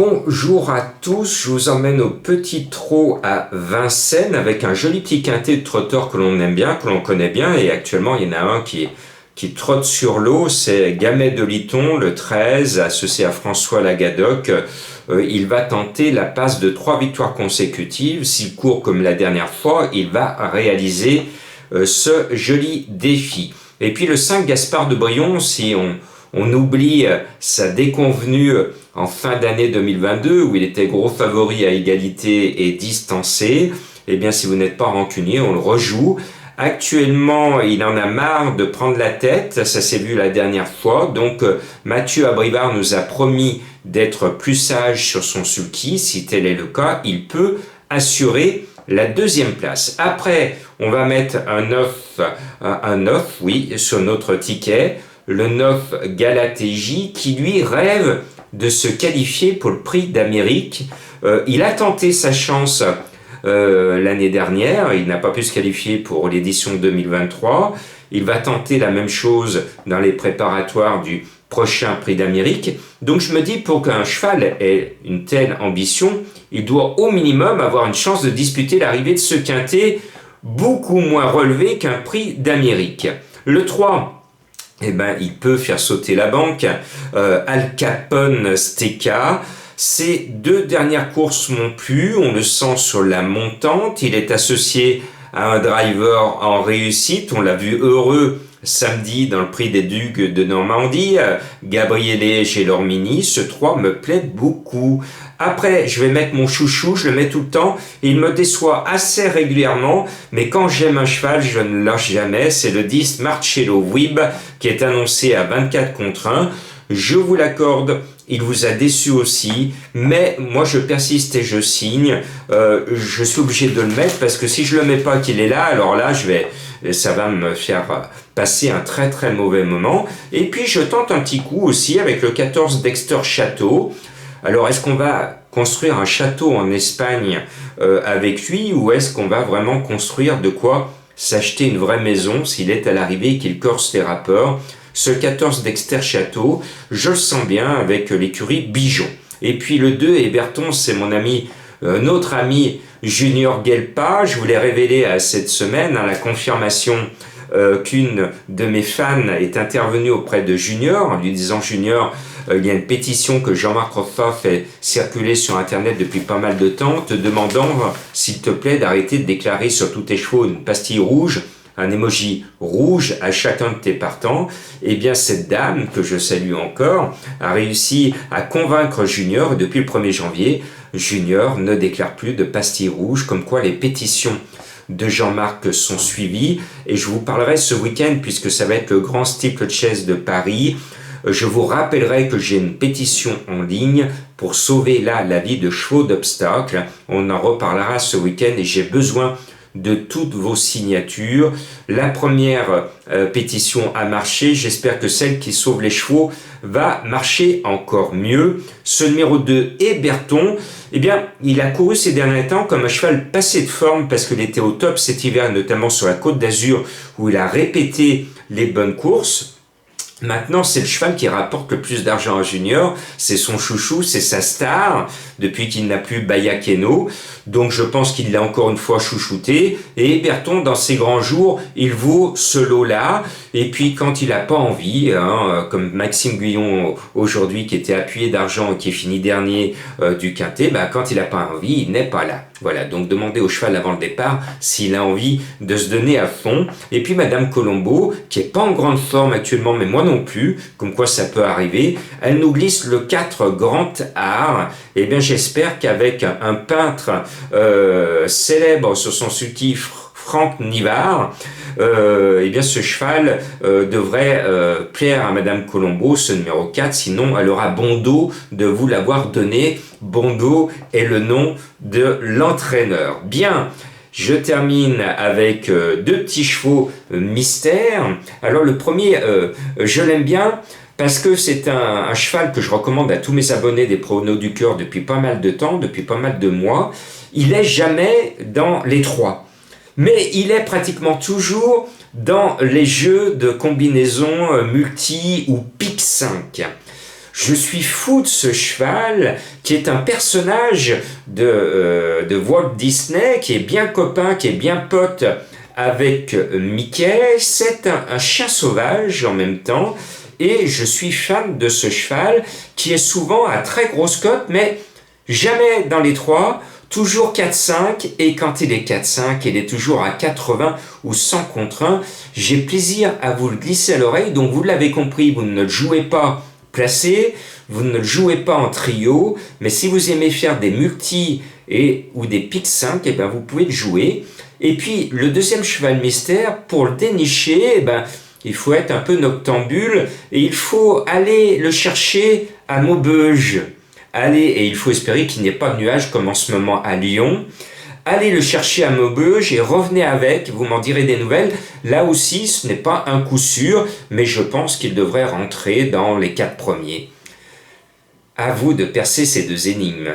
Bonjour à tous, je vous emmène au Petit Trot à Vincennes avec un joli petit quintet de trotteurs que l'on aime bien, que l'on connaît bien, et actuellement il y en a un qui trotte sur l'eau, c'est Gamay de Liton, le 13, associé à François Lagadoc. Il va tenter la passe de 3 victoires consécutives. S'il court comme la dernière fois, il va réaliser ce joli défi. Et puis le 5, Gaspard de Brion, si on oublie sa déconvenue en fin d'année 2022 où il était gros favori à égalité et distancé, eh bien si vous n'êtes pas rancunier, on le rejoue. Actuellement, il en a marre de prendre la tête, ça s'est vu la dernière fois, donc Mathieu Abrivard nous a promis d'être plus sage sur son sulky. Si tel est le cas, il peut assurer la deuxième place. Après, on va mettre un 9, oui, sur notre ticket, le 9 Galatéji, qui lui rêve de se qualifier pour le prix d'Amérique. Il a tenté sa chance l'année dernière, il n'a pas pu se qualifier pour l'édition 2023. Il va tenter la même chose dans les préparatoires du prochain prix d'Amérique. Donc je me dis, pour qu'un cheval ait une telle ambition, il doit au minimum avoir une chance de disputer l'arrivée de ce quintet beaucoup moins relevé qu'un prix d'Amérique. Le 3, eh ben, il peut faire sauter la banque. Al Capone Steka. Ces 2 dernières courses m'ont plu. On le sent sur la montante. Il est associé à un driver en réussite. On l'a vu heureux samedi dans le prix des Ducs de Normandie. Gabriele chez Lormini. Ce 3 me plaît beaucoup. Après, je vais mettre mon chouchou, je le mets tout le temps. Il me déçoit assez régulièrement, mais quand j'aime un cheval, je ne lâche jamais. C'est le 10 Marcello Wib qui est annoncé à 24 contre 1. Je vous l'accorde, il vous a déçu aussi, mais moi je persiste et je signe. Je suis obligé de le mettre parce que si je le mets pas qu'il est là, alors là ça va me faire passer un très très mauvais moment. Et puis je tente un petit coup aussi avec le 14 Dexter Château. Alors, est-ce qu'on va construire un château en Espagne avec lui, ou est-ce qu'on va vraiment construire de quoi s'acheter une vraie maison s'il est à l'arrivée et qu'il corse les rappeurs? Ce 14 Dexter Château, je le sens bien avec l'écurie Bijon. Et puis le 2, Héberton, c'est mon ami, notre ami Junior Guelpa. Je vous l'ai révélé cette semaine, la confirmation qu'une de mes fans est intervenue auprès de Junior en lui disant: Junior, il y a une pétition que Jean-Marc Roffa fait circuler sur internet depuis pas mal de temps, te demandant s'il te plaît d'arrêter de déclarer sur tous tes chevaux une pastille rouge, un emoji rouge à chacun de tes partants. Eh bien cette dame, que je salue encore, a réussi à convaincre Junior, et depuis le 1er janvier, Junior ne déclare plus de pastille rouge, comme quoi les pétitions de Jean-Marc sont suivies. Et je vous parlerai ce week-end, puisque ça va être le grand steeplechase de Paris. Je vous rappellerai que j'ai une pétition en ligne pour sauver la vie de chevaux d'obstacle. On en reparlera ce week-end et j'ai besoin de toutes vos signatures. La première pétition a marché. J'espère que celle qui sauve les chevaux va marcher encore mieux. Ce numéro 2, Héberton, eh bien, il a couru ces derniers temps comme un cheval passé de forme parce qu'il était au top cet hiver, notamment sur la Côte d'Azur où il a répété les bonnes courses. Maintenant, c'est le cheval qui rapporte le plus d'argent à Junior, c'est son chouchou, c'est sa star, depuis qu'il n'a plus Bayakeno. Donc je pense qu'il l'a encore une fois chouchouté. Et Héberton, dans ses grands jours, il vaut ce lot-là. Et puis quand il n'a pas envie, comme Maxime Guyon aujourd'hui, qui était appuyé d'argent et qui est fini dernier du quintet, quand il n'a pas envie, il n'est pas là. Voilà, donc demandez au cheval avant le départ s'il a envie de se donner à fond. Et puis Madame Colombo, qui est pas en grande forme actuellement, mais moi non plus, comme quoi ça peut arriver, elle nous glisse le 4 Grand Art. Eh bien j'espère qu'avec un peintre célèbre sur son sulky, Franck Nivard, eh bien ce cheval devrait plaire à Madame Colombo, ce numéro 4, sinon elle aura bon dos de vous l'avoir donné. Bondo est le nom de l'entraîneur. Bien, je termine avec 2 petits chevaux mystères. Alors le premier, je l'aime bien parce que c'est un cheval que je recommande à tous mes abonnés des Pronos du Cœur depuis pas mal de temps, depuis pas mal de mois. Il est jamais dans les 3. Mais il est pratiquement toujours dans les jeux de combinaison multi ou pique 5. Je suis fou de ce cheval qui est un personnage de Walt Disney, qui est bien copain, qui est bien pote avec Mickey. C'est un chien sauvage en même temps. Et je suis fan de ce cheval qui est souvent à très grosse cote, mais jamais dans les 3, toujours 4-5. Et quand il est 4-5, il est toujours à 80 ou 100 contre 1. J'ai plaisir à vous le glisser à l'oreille. Donc vous l'avez compris, vous ne le jouez pas placé, vous ne le jouez pas en trio, mais si vous aimez faire des multis ou des piques 5, eh ben vous pouvez le jouer. Et puis le deuxième cheval mystère, pour le dénicher, eh ben, il faut être un peu noctambule et il faut aller le chercher à Maubeuge. Et il faut espérer qu'il n'y ait pas de nuages comme en ce moment à Lyon. Allez le chercher à Maubeuge et revenez avec, vous m'en direz des nouvelles. Là aussi, ce n'est pas un coup sûr, mais je pense qu'il devrait rentrer dans les 4 premiers. À vous de percer ces 2 énigmes.